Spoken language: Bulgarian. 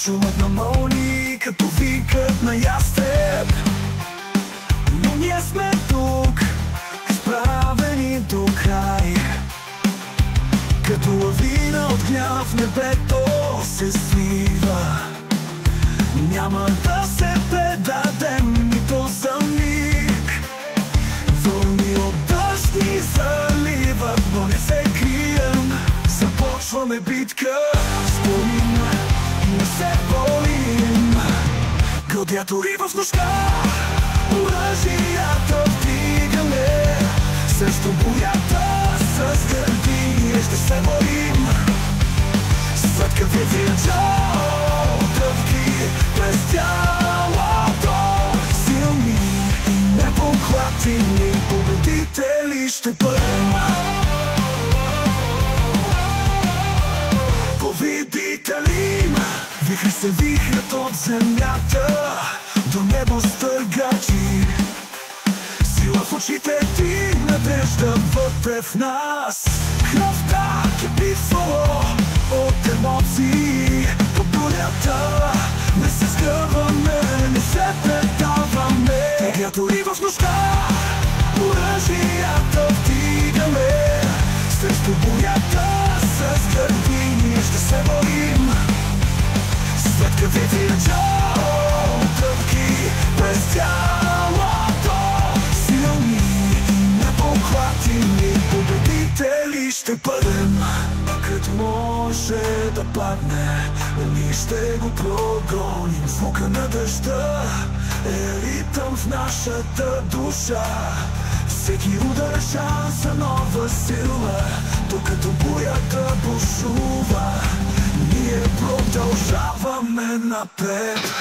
Шумът на мълни, като викът на ястреб. Но ние сме тук, изправени до край. Като лавина от гняв небето се свива. Няма да се предадем нито за миг. Вълни от дъжд ни заливат, но не се крием. Започваме битка, спомин, не се боим. Гладиатори в нощта, оръжията вдигаме. Срещу бурята с гърди ще се борим. Сладкави вирджал, дъвки през тялото. Силни и непоклатими победители ще бъдем. Победители, вихри се вихрят от земята до небо стъргачи. Сила в очите ти, надежда вътре в нас. Кръвта кипи в село от емоции. По бурята не се скърваме, не се предаваме. Гладиатори в нощта, оръжията вдигаме. Срещу бурята с гърди ние ще се борим. Светкави вирджал, дъвки през тялото. Силни и непоклатими победители ще бъдем. Като може да падне, ние ще го прогоним. Звука на дъжда е ритъм в нашата душа. Всеки удар е шанс за нова сила. Докато бурята бушува, ние продължаваме напред.